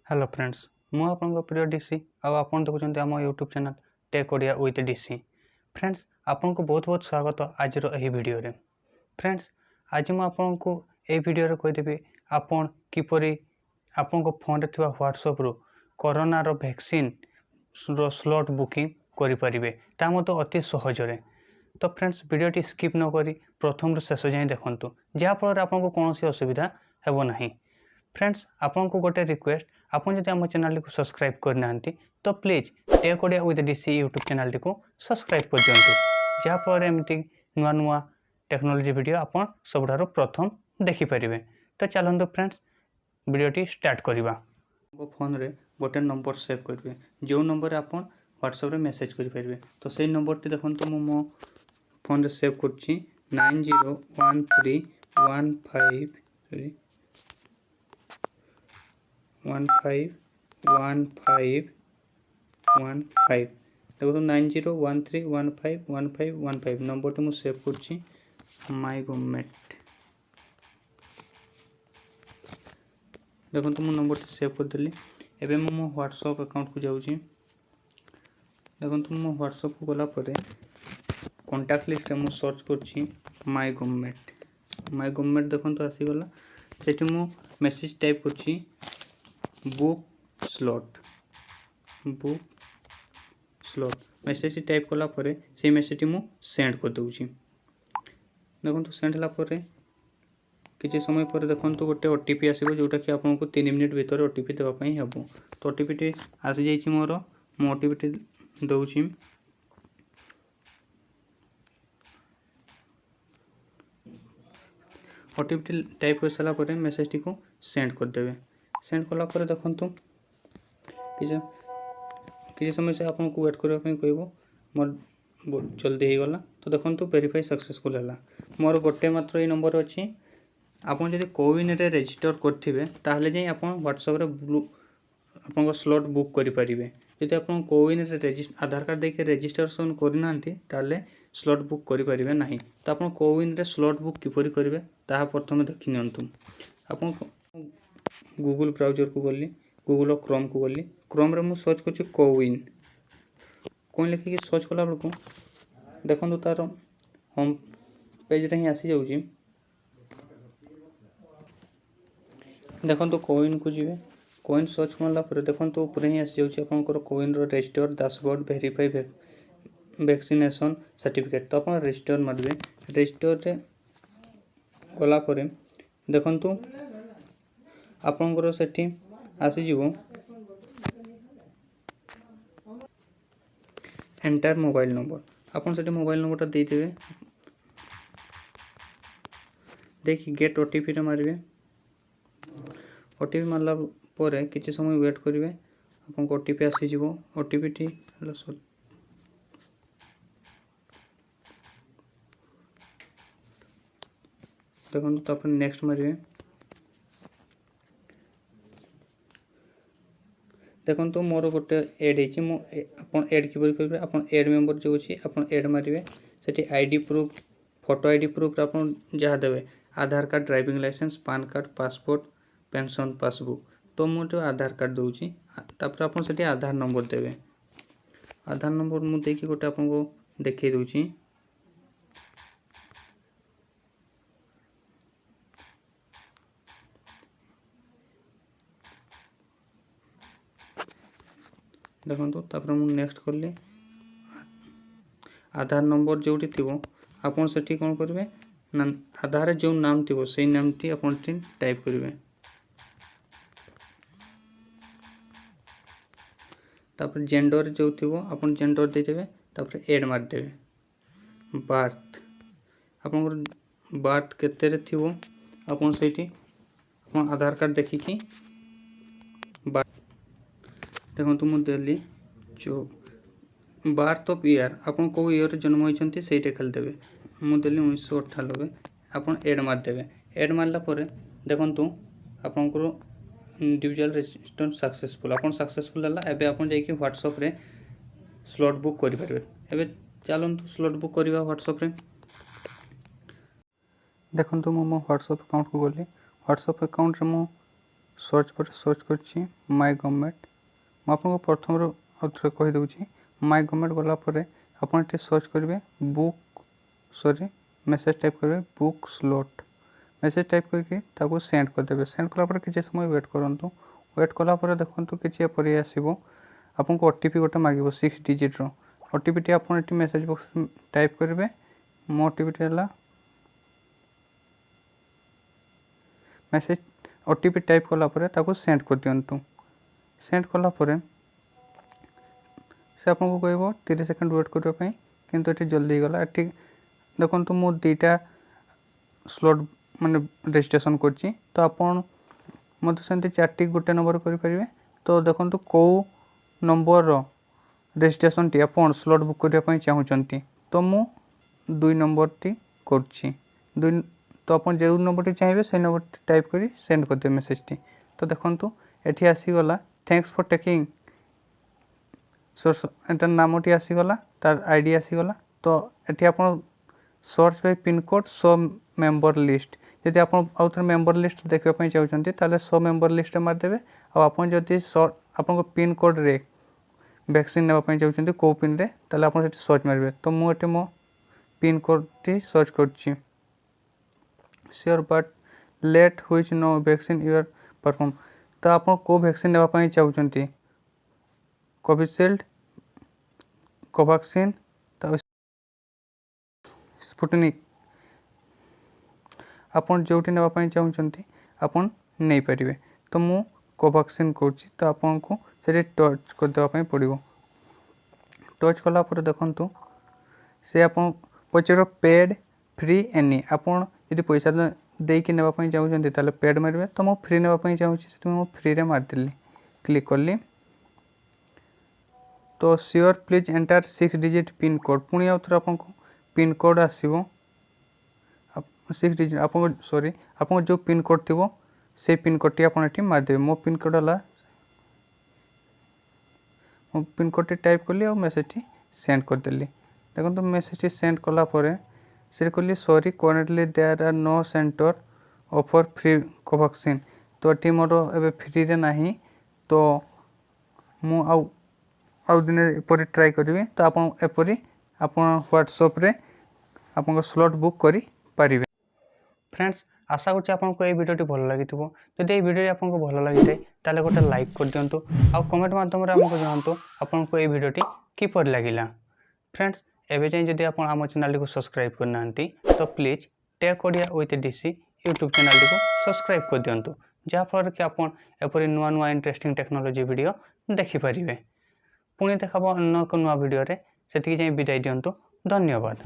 Hello friends मु आपन प्रिय डीसी आपन देखुं आम YouTube channel tech Odia with DC. Friends आपन को बहुत बहुत स्वागत आज वीडियो रे। फ्रेंड्स आज मुझे आपन को ये वीडियो रे कहीदेवी आपन किपरि आपन को फोन रे थिबा व्हाट्सएप रु कोरोना रो वैक्सीन रो स्लॉट बुकिंग करि परिबे ता मतो अति सहज रे। तो फ्रेंड्स वीडियो स्किप न करी प्रथम रु शेष जाए देखंतु जहा फल आपन को कोनोसी असुविधा हेबो नाही। फ्रेंड्स आपन को गोटे रिक्वेस्ट आपन जदि आम चैनल को सब्सक्राइब करना तो please take Odia with DC YouTube channel को सब्सक्राइब कर दिंतु जहाँफल एमती नुआ नुआ टेक्नोलोजी वीडियो आपन सबुठार प्रथम देखिपारे। तो चलते फ्रेंड्स वीडियो स्टार्ट करवा। फोन रे गोटे नंबर सेव करेंगे जो नंबर आपन व्हाट्सएप रे मेसेज करेंगे तो से नंबर टी देखो मो फोन रे सेव कर 901315 1515 देखो 9013151515 नंबर टी मुझे सेव कर माय गवर्नमेंट। देखो तो नंबर टी सेव करदेली। एवं मो व्हाट्सएप अकाउंट को जाऊँगी। देखो तो मो व्हाट्सएप को गला कॉन्टैक्ट लिस्ट में सर्च कर माय गवर्नमेंट देखो तो आसीगला से मु मेसेज टाइप कर बुक स्लॉट मेसेज टाइप कला से मेसेज मु सेंड कर दूची। देखो तो सेंड होला किसी समय पर देखो गोटे ओटीपी आसो जोटा कि आपको 3 मिनिट भीतर ओटीपी देवाई हे। तो ओटीपी टी आसी जाइए मोर मो ओटीपी टी दूची। ओटीपी टी टाइप कर सारा मेसेज टी को सेंड करदे। सेंड कला देखु किसी समय से आपको वेट करने कहब मोर जल्दी हो गला। तो देखो वेरीफाई सक्सेसफुल है मोर गोटे मात्र ये नंबर अच्छी। आपन जदि कोविन रे रजिस्टर करथिबे ताहले जे आपन व्हाट्सएप रे आपन स्लॉट बुक करि परिबे। जदि आपन कोविन रे आधार कार्ड देके रजिस्ट्रेशन करनांती ताहले स्लॉट बुक करि परिबे नाही। तो आपन कोविन रे स्लॉट बुक किपरि करिवे ताहा प्रथम देखि नियंतु। आपन गूगल ब्राउजर को गली गूगल क्रोम को गली क्रोम रे मु सर्च कर कोविन लिखिक सर्च कला बेलू देखो तार होम पेज रे ही आसी जाऊँगी। देखो कोविन को जीवे कोविन सर्च मारला देखो ऊपर ही आसी जाऊँगी आपंकर CoWIN register dashboard verify vaccination certificate. तो आप रजिस्टर मारे रजिस्टर रे गला देखु आपंकर सेठी आसीज एंटर मोबाइल नंबर आपन से मोबाइल नंबर टा देदेवे देखिए गेट ओटीपी रे मारे। ओटीपी मारला परे किसी समय वेट करेंगे आपको ओटीपी आसीज ओटीपी टी देखो तो नेक्स्ट मारे। देखो तो मोर गोटे एड हो एड किपर करेंगे आप एड मेम्बर जो अच्छी आप एड मारे से ID proof photo ID proof आप जहाँ देवे Aadhaar card driving licence PAN card passport pension passbook. तो मुझे आधार कार्ड दूची तापर आप आधार नंबर देवे आधार नंबर मुझे गोटे आपको देखी दूची। देखो तापर मु नेक्स्ट कली आधार नंबर जोटी थी आपन से कौन करेंगे आधार जो नाम थी से नाम टी आप टाइप करेंगे। तापर जेंडर जो थी आप जेंडर देदेवे तापर एड मारदेवे। बार्थ आपन बार्थ केते थी आपन से आधार कार्ड देखिकी देखो मुझे देली जो बार्थ ऑफ ईयर आपन को ईयर जन्म होती से खाली देवे मुझे देली 1998 आपन एड मारदेवे। एड मारला देखु आपंकर इंडिविजुअल रजिस्ट्रेशन सक्सेसफुल आपन सक्सेसफुल है। एबे आपन जाइए व्हाट्सएप रे स्लॉट बुक करि परिबे। एबे चलंतु स्लॉट बुक करवा व्हाट्सएप रे। देखो मो व्हाट्सएप अकाउंट को गली व्हाट्सएप अकाउंट रे मो सर्च पर सर्च कर माय गवर्नमेंट आपको प्रथम थे कहीदे माय गवर्नमेंट गलापर आप सर्च करेंगे बुक सॉरी मेसेज टाइप करेंगे बुक स्लॉट मेसेज टाइप करके सेंड करदे सेंड कलापर किसी समय वेट करूँ वेट कलापर देखो किसी एपरी आसो आपको ओटीपी गोटे मांग 6 डिजिट ओटीपी टी आप मेसेज बॉक्स टाइप करेंगे मो ओटीपी है मेसेज ओटीपी टाइप कलापर सेंड कर दिंतु सेंड कलापर से आपको कह 30 सेकंड वेट करने किंतु ये जल्दी गला ये देखो मु 2टा स्लॉट माने रजिस्ट्रेशन करची तो आपन मत सेमती 4टी गोटे नंबर करें तो देखो कौ नंबर रजिस्ट्रेशन टी आप स्लॉट बुक करने चाहूँगी तो मु 2 नंबर टी करची तो आप जो नंबर टी चाहिए से नंबर टाइप कर सेंड कर दे मेसेज टी तो देखो ये आसीगला थैंक्स फॉर टेकिंग एटार नामटी आसीगला तार आईडी आसीगला तो ये आप search by pin code 100 member list जदि आप मेंबर लिस्ट देखापी चाहते ताले 100 मेंबर लिस्ट मारदेवे आदि आप पिन कोड रे वैक्सीन नापी चाहते कौ पिन रे ताले आप सर्च मारे तो मुझे मो पिन कोड टी सर्च कर sure but let which know vaccine your perform तो आप कौ वैक्सीन नापी चाहते कोविशील्ड कोवैक्सीन स्पुटनिक आपन जोटी नापी चाहते आपन नहीं पारे तो मु कोवैक्सीन करुँची तो आपन को से टच करदेवाई पड़ो टच कलापर देखु से आप पचार पेड फ्री एनी आपन यदि पैसा देकी नापी चाहते ताले पेड मारे तो मुझे फ्री नापी चाहूँगी फ्री रे मारदेली क्लिक कली तो sure please enter 6 digit pin code पुणी आउ थे आपको पिन कोड आसो 6 डिजिट आप सॉरी आप जो पिन कोड थी से पिन कोड टी आप मारदेवे मो पिन कोड है मो पिन कोड टी टाइप कली और मेसेज टी सेंड करदेली देखो तो मेसेज टी सेंड कलापर से कहली sorry currently there are no centre offer free Covaxin तो ये मोर ए फ्री रे नहीं तो मु आउ दिन एपरी ट्राई करी तो आपरी आप व्हाट्सएप रे आप स्लॉट बुक करि पारिबे। फ्रेंड्स आशा करछि आपको ये वीडियोटी भल लगी जदि ये वीडियो आपको भल लगी ताले गोटे लाइक कर दिंतु आ कमेंट माध्यम आमको जनातु आपको ये वीडियोटी किपर लगिला। फ्रेंड्स एवं जाए जदि आप आम चैनल को सब्सक्राइब करना तो please take Odia with DC YouTube channel को सब्सक्राइब कर दिंतु जहाँफल कि आप एपरी नुआ नुआ इंटरेस्टिंग टेक्नोलॉजी वीडियो देखिपारे पुणी देखा अन्य एक नुआ वीडियो से विदाय दिंतु धन्यवाद।